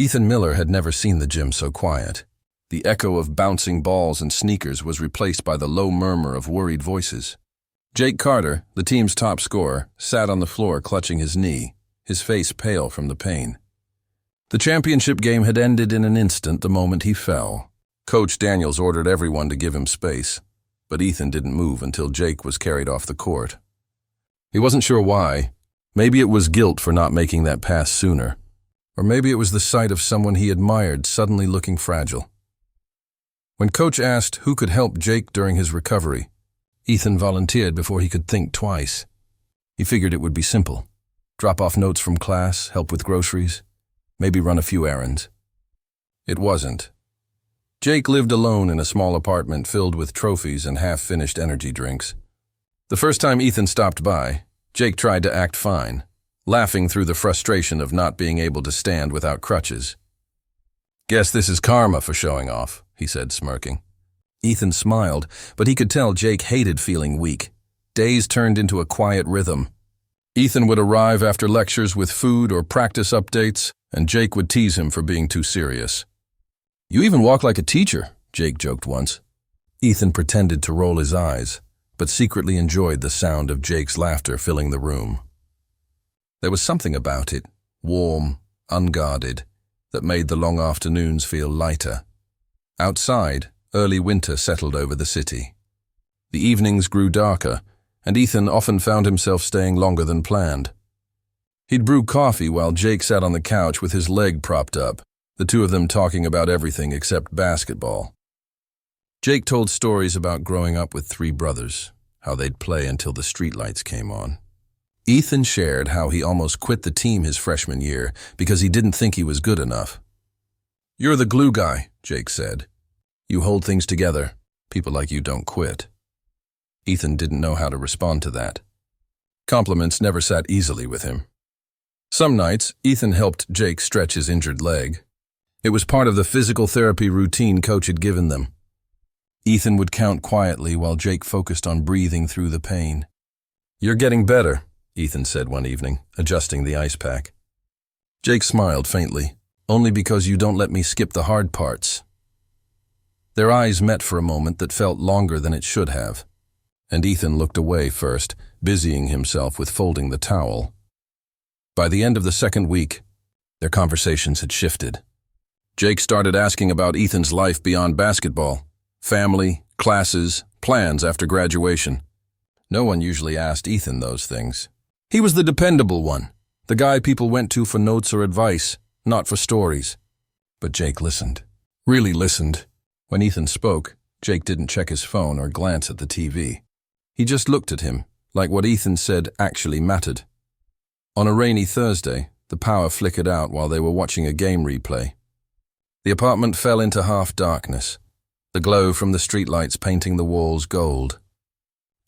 Ethan Miller had never seen the gym so quiet. The echo of bouncing balls and sneakers was replaced by the low murmur of worried voices. Jake Carter, the team's top scorer, sat on the floor clutching his knee, his face pale from the pain. The championship game had ended in an instant the moment he fell. Coach Daniels ordered everyone to give him space, but Ethan didn't move until Jake was carried off the court. He wasn't sure why. Maybe it was guilt for not making that pass sooner, or maybe it was the sight of someone he admired suddenly looking fragile. When Coach asked who could help Jake during his recovery, Ethan volunteered before he could think twice. He figured it would be simple. Drop off notes from class, help with groceries, maybe run a few errands. It wasn't. Jake lived alone in a small apartment filled with trophies and half-finished energy drinks. The first time Ethan stopped by, Jake tried to act fine, laughing through the frustration of not being able to stand without crutches. "Guess this is karma for showing off," he said, smirking. Ethan smiled, but he could tell Jake hated feeling weak. Days turned into a quiet rhythm. Ethan would arrive after lectures with food or practice updates, and Jake would tease him for being too serious. "You even walk like a teacher," Jake joked once. Ethan pretended to roll his eyes, but secretly enjoyed the sound of Jake's laughter filling the room. There was something about it, warm, unguarded, that made the long afternoons feel lighter. Outside, early winter settled over the city. The evenings grew darker, and Ethan often found himself staying longer than planned. He'd brew coffee while Jake sat on the couch with his leg propped up, the two of them talking about everything except basketball. Jake told stories about growing up with three brothers, how they'd play until the streetlights came on. Ethan shared how he almost quit the team his freshman year because he didn't think he was good enough. "You're the glue guy," Jake said. "You hold things together. People like you don't quit." Ethan didn't know how to respond to that. Compliments never sat easily with him. Some nights, Ethan helped Jake stretch his injured leg. It was part of the physical therapy routine Coach had given them. Ethan would count quietly while Jake focused on breathing through the pain. "You're getting better," Ethan said one evening, adjusting the ice pack. Jake smiled faintly. "Only because you don't let me skip the hard parts." Their eyes met for a moment that felt longer than it should have, and Ethan looked away first, busying himself with folding the towel. By the end of the second week, their conversations had shifted. Jake started asking about Ethan's life beyond basketball, family, classes, plans after graduation. No one usually asked Ethan those things. He was the dependable one, the guy people went to for notes or advice, not for stories. But Jake listened, really listened. When Ethan spoke, Jake didn't check his phone or glance at the TV. He just looked at him, like what Ethan said actually mattered. On a rainy Thursday, the power flickered out while they were watching a game replay. The apartment fell into half darkness, the glow from the streetlights painting the walls gold.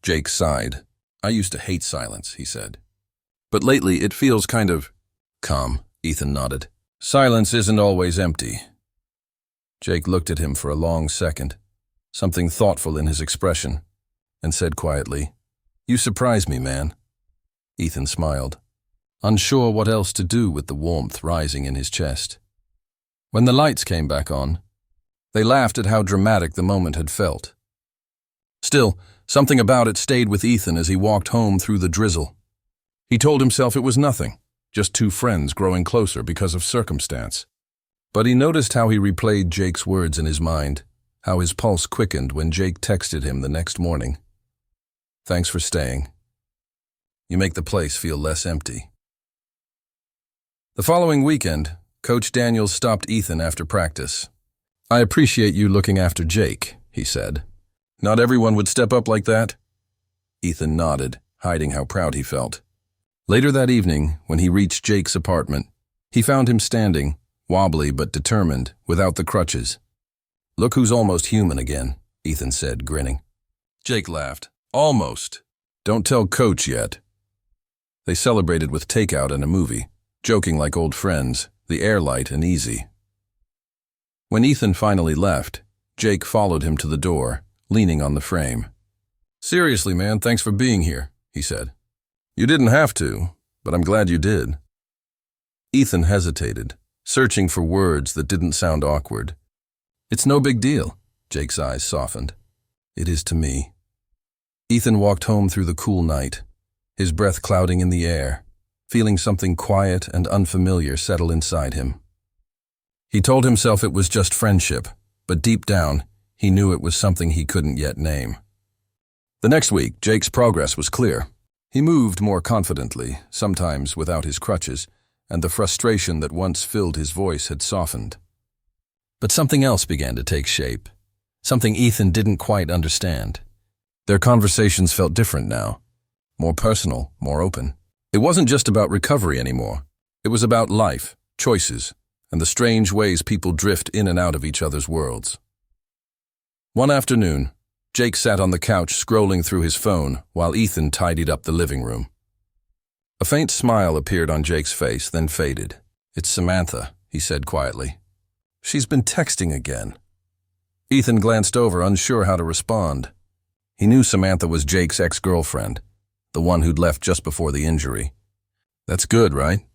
Jake sighed. "I used to hate silence," he said. "But lately it feels kind of calm," Ethan nodded. "Silence isn't always empty." Jake looked at him for a long second, something thoughtful in his expression, and said quietly, "You surprise me, man." Ethan smiled, unsure what else to do with the warmth rising in his chest. When the lights came back on, they laughed at how dramatic the moment had felt. Still, something about it stayed with Ethan as he walked home through the drizzle. He told himself it was nothing, just two friends growing closer because of circumstance. But he noticed how he replayed Jake's words in his mind, how his pulse quickened when Jake texted him the next morning. "Thanks for staying. You make the place feel less empty." The following weekend, Coach Daniels stopped Ethan after practice. "I appreciate you looking after Jake," he said. "Not everyone would step up like that." Ethan nodded, hiding how proud he felt. Later that evening, when he reached Jake's apartment, he found him standing, wobbly but determined, without the crutches. "Look who's almost human again," Ethan said, grinning. Jake laughed. "Almost. Don't tell Coach yet." They celebrated with takeout and a movie, joking like old friends, the air light and easy. When Ethan finally left, Jake followed him to the door, leaning on the frame. "Seriously, man, thanks for being here," he said. "You didn't have to, but I'm glad you did." Ethan hesitated, searching for words that didn't sound awkward. "It's no big deal." Jake's eyes softened. "It is to me." Ethan walked home through the cool night, his breath clouding in the air, feeling something quiet and unfamiliar settle inside him. He told himself it was just friendship, but deep down, he knew it was something he couldn't yet name. The next week, Jake's progress was clear. He moved more confidently, sometimes without his crutches, and the frustration that once filled his voice had softened. But something else began to take shape, something Ethan didn't quite understand. Their conversations felt different now, more personal, more open. It wasn't just about recovery anymore. It was about life, choices, and the strange ways people drift in and out of each other's worlds. One afternoon, Jake sat on the couch scrolling through his phone while Ethan tidied up the living room. A faint smile appeared on Jake's face, then faded. "It's Samantha," he said quietly. "She's been texting again." Ethan glanced over, unsure how to respond. He knew Samantha was Jake's ex-girlfriend, the one who'd left just before the injury. "That's good, right?"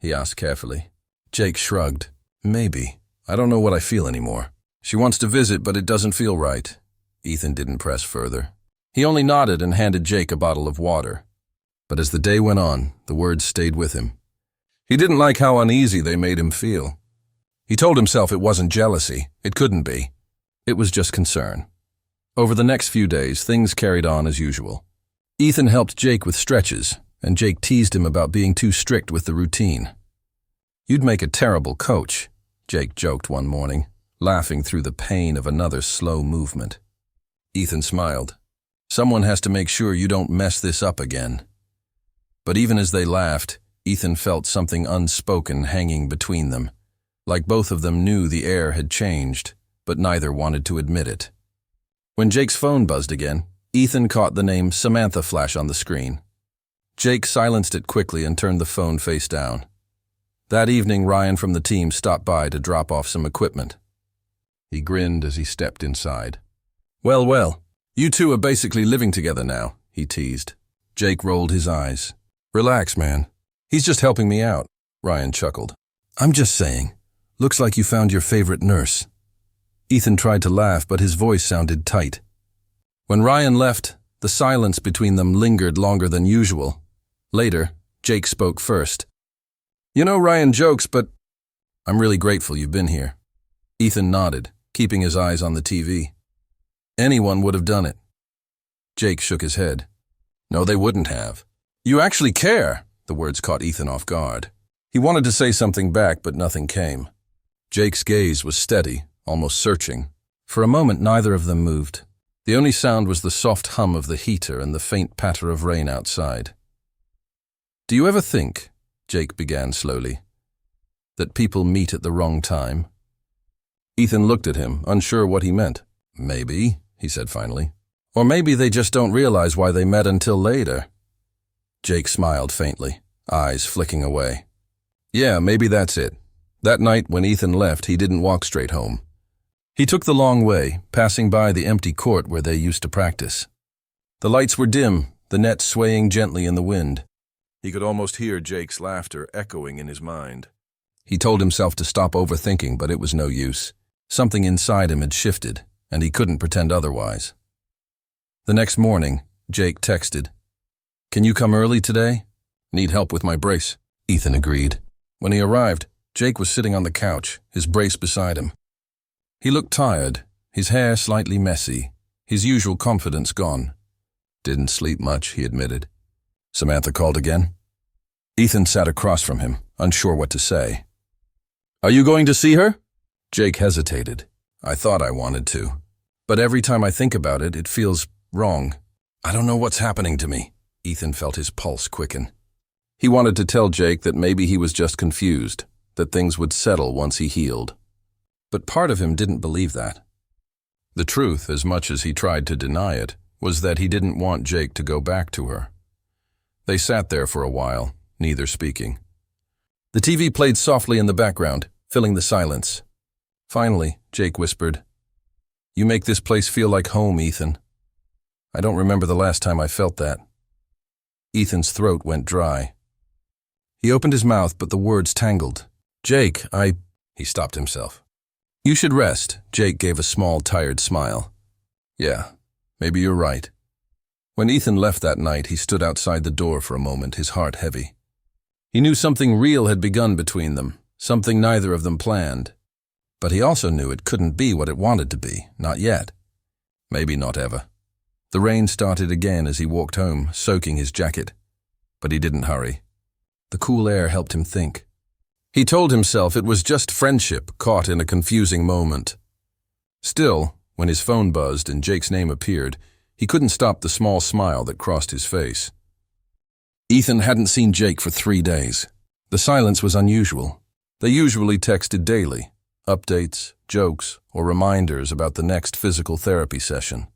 he asked carefully. Jake shrugged. "Maybe. I don't know what I feel anymore. She wants to visit, but it doesn't feel right." Ethan didn't press further. He only nodded and handed Jake a bottle of water. But as the day went on, the words stayed with him. He didn't like how uneasy they made him feel. He told himself it wasn't jealousy. It couldn't be. It was just concern. Over the next few days, things carried on as usual. Ethan helped Jake with stretches, and Jake teased him about being too strict with the routine. "You'd make a terrible coach," Jake joked one morning, laughing through the pain of another slow movement. Ethan smiled. "Someone has to make sure you don't mess this up again." But even as they laughed, Ethan felt something unspoken hanging between them, like both of them knew the air had changed, but neither wanted to admit it. When Jake's phone buzzed again, Ethan caught the name Samantha flash on the screen. Jake silenced it quickly and turned the phone face down. That evening, Ryan from the team stopped by to drop off some equipment. He grinned as he stepped inside. Well, you two are basically living together now," he teased. Jake rolled his eyes. "Relax, man. He's just helping me out," Ryan chuckled. "I'm just saying, looks like you found your favorite nurse." Ethan tried to laugh, but his voice sounded tight. When Ryan left, the silence between them lingered longer than usual. Later, Jake spoke first. "You know, Ryan jokes, but I'm really grateful you've been here." Ethan nodded, keeping his eyes on the TV. "Anyone would have done it." Jake shook his head. "No, they wouldn't have." "You actually care," the words caught Ethan off guard. He wanted to say something back, but nothing came. Jake's gaze was steady, almost searching. For a moment, neither of them moved. The only sound was the soft hum of the heater and the faint patter of rain outside. "Do you ever think," Jake began slowly, "that people meet at the wrong time?" Ethan looked at him, unsure what he meant. "Maybe," he said finally. "Or maybe they just don't realize why they met until later." Jake smiled faintly, eyes flicking away. "Yeah, maybe that's it. That night when Ethan left, he didn't walk straight home. He took the long way, passing by the empty court where they used to practice. The lights were dim, the net swaying gently in the wind. He could almost hear Jake's laughter echoing in his mind. He told himself to stop overthinking, but it was no use. Something inside him had shifted, and he couldn't pretend otherwise. The next morning, Jake texted, "Can you come early today?" "Need help with my brace," Ethan agreed. When he arrived, Jake was sitting on the couch, his brace beside him. He looked tired, his hair slightly messy, his usual confidence gone. "Didn't sleep much," he admitted. "Samantha called again?" Ethan sat across from him, unsure what to say. "Are you going to see her?" Jake hesitated. "I thought I wanted to. But every time I think about it, it feels wrong. I don't know what's happening to me." Ethan felt his pulse quicken. He wanted to tell Jake that maybe he was just confused, that things would settle once he healed. But part of him didn't believe that. The truth, as much as he tried to deny it, was that he didn't want Jake to go back to her. They sat there for a while, neither speaking. The TV played softly in the background, filling the silence. Finally, Jake whispered, "You make this place feel like home, Ethan. I don't remember the last time I felt that." Ethan's throat went dry. He opened his mouth, but the words tangled. Jake, He stopped himself. You should rest. Jake gave a small, tired smile. Yeah, maybe you're right. When Ethan left that night, he stood outside the door for a moment, his heart heavy. He knew something real had begun between them, something neither of them planned. But he also knew it couldn't be what it wanted to be, not yet. Maybe not ever. The rain started again as he walked home, soaking his jacket. But he didn't hurry. The cool air helped him think. He told himself it was just friendship caught in a confusing moment. Still, when his phone buzzed and Jake's name appeared, he couldn't stop the small smile that crossed his face. Ethan hadn't seen Jake for 3 days. The silence was unusual. They usually texted daily, updates, jokes, or reminders about the next physical therapy session.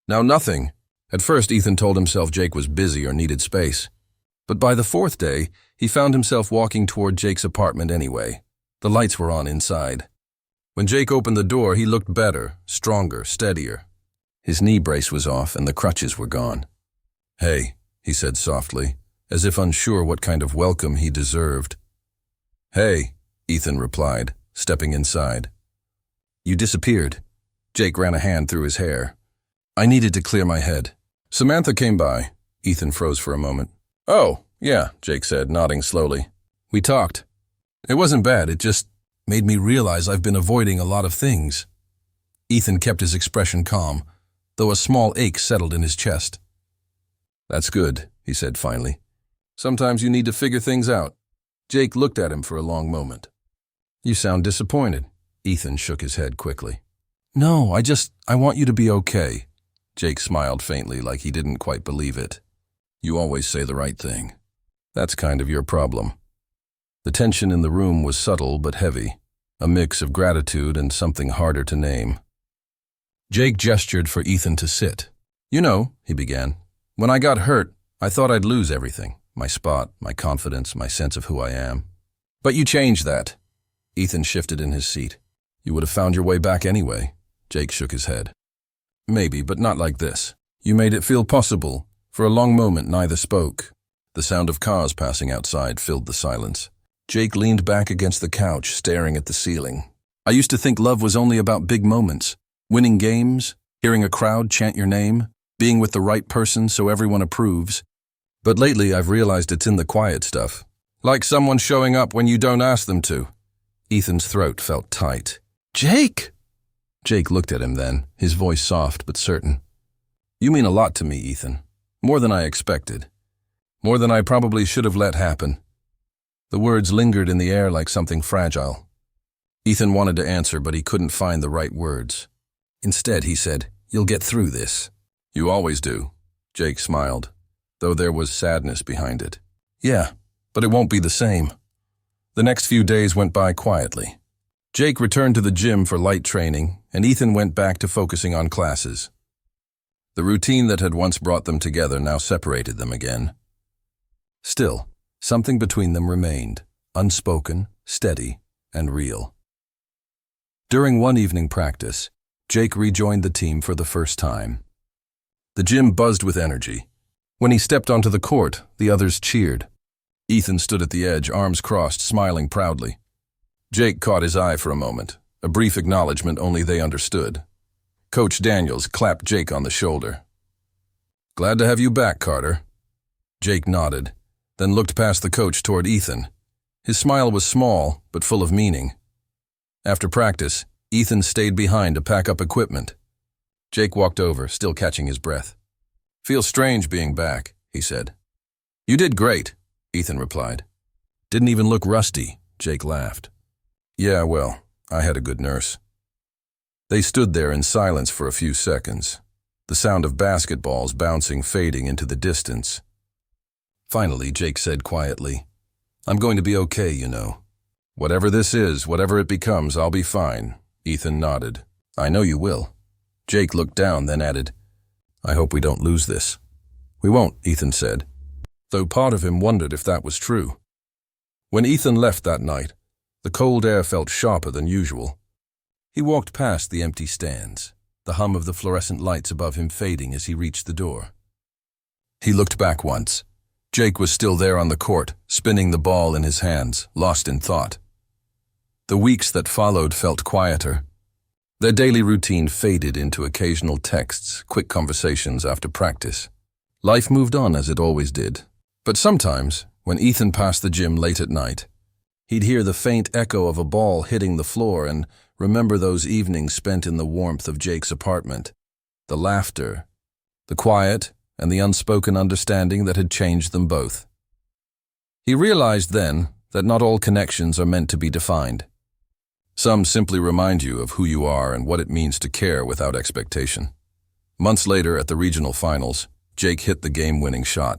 Now nothing. At first, Ethan told himself Jake was busy or needed space. But by the 4th day, he found himself walking toward Jake's apartment anyway. The lights were on inside. When Jake opened the door, he looked better, stronger, steadier. His knee brace was off and the crutches were gone. "Hey," he said softly, as if unsure what kind of welcome he deserved. "Hey," Ethan replied, stepping inside. "You disappeared." Jake ran a hand through his hair. "I needed to clear my head." Samantha came by. Ethan froze for a moment. "Oh, yeah," Jake said, nodding slowly. "We talked. It wasn't bad, it just made me realize I've been avoiding a lot of things." Ethan kept his expression calm, though a small ache settled in his chest. "That's good," he said finally. "Sometimes you need to figure things out." Jake looked at him for a long moment. "You sound disappointed." Ethan shook his head quickly. "No, I want you to be okay." Jake smiled faintly, like he didn't quite believe it. "You always say the right thing. That's kind of your problem." The tension in the room was subtle but heavy, a mix of gratitude and something harder to name. Jake gestured for Ethan to sit. "You know," he began, "when I got hurt, I thought I'd lose everything. My spot, my confidence, my sense of who I am. But you changed that." Ethan shifted in his seat. "You would have found your way back anyway." Jake shook his head. "Maybe, but not like this. You made it feel possible." For a long moment, neither spoke. The sound of cars passing outside filled the silence. Jake leaned back against the couch, staring at the ceiling. "I used to think love was only about big moments. Winning games, hearing a crowd chant your name, being with the right person so everyone approves. But lately I've realized it's in the quiet stuff. Like someone showing up when you don't ask them to." Ethan's throat felt tight. "Jake!" Jake looked at him then, his voice soft but certain. "You mean a lot to me, Ethan. More than I expected. More than I probably should have let happen." The words lingered in the air like something fragile. Ethan wanted to answer, but he couldn't find the right words. Instead, he said, "You'll get through this." "You always do." Jake smiled, though there was sadness behind it. "Yeah, but it won't be the same." The next few days went by quietly. Jake returned to the gym for light training, and Ethan went back to focusing on classes. The routine that had once brought them together now separated them again. Still, something between them remained, unspoken, steady, and real. During one evening practice, Jake rejoined the team for the first time. The gym buzzed with energy. When he stepped onto the court, the others cheered. Ethan stood at the edge, arms crossed, smiling proudly. Jake caught his eye for a moment, a brief acknowledgement only they understood. Coach Daniels clapped Jake on the shoulder. "Glad to have you back, Carter." Jake nodded, then looked past the coach toward Ethan. His smile was small, but full of meaning. After practice, Ethan stayed behind to pack up equipment. Jake walked over, still catching his breath. "Feels strange being back," he said. "You did great," Ethan replied. "Didn't even look rusty," Jake laughed. "Yeah, well, I had a good nurse." They stood there in silence for a few seconds, the sound of basketballs bouncing fading into the distance. Finally, Jake said quietly, "I'm going to be okay, you know." "Whatever this is, whatever it becomes, I'll be fine," Ethan nodded. "I know you will." Jake looked down, then added, "I hope we don't lose this." "We won't," Ethan said, though part of him wondered if that was true. When Ethan left that night, the cold air felt sharper than usual. He walked past the empty stands, the hum of the fluorescent lights above him fading as he reached the door. He looked back once. Jake was still there on the court, spinning the ball in his hands, lost in thought. The weeks that followed felt quieter. Their daily routine faded into occasional texts, quick conversations after practice. Life moved on as it always did. But sometimes, when Ethan passed the gym late at night, he'd hear the faint echo of a ball hitting the floor and remember those evenings spent in the warmth of Jake's apartment. The laughter, the quiet, and the unspoken understanding that had changed them both. He realized then that not all connections are meant to be defined. Some simply remind you of who you are and what it means to care without expectation. Months later at the regional finals, Jake hit the game-winning shot.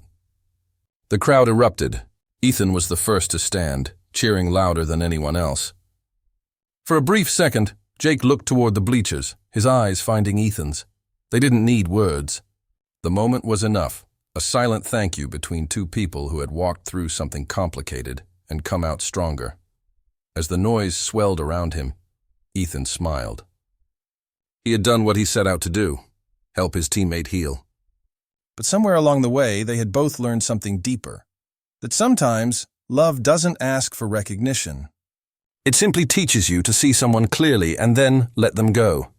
The crowd erupted. Ethan was the first to stand, cheering louder than anyone else. For a brief second, Jake looked toward the bleachers, his eyes finding Ethan's. They didn't need words. The moment was enough, a silent thank you between two people who had walked through something complicated and come out stronger. As the noise swelled around him, Ethan smiled. He had done what he set out to do, help his teammate heal. But somewhere along the way, they had both learned something deeper. That sometimes, love doesn't ask for recognition. It simply teaches you to see someone clearly and then let them go.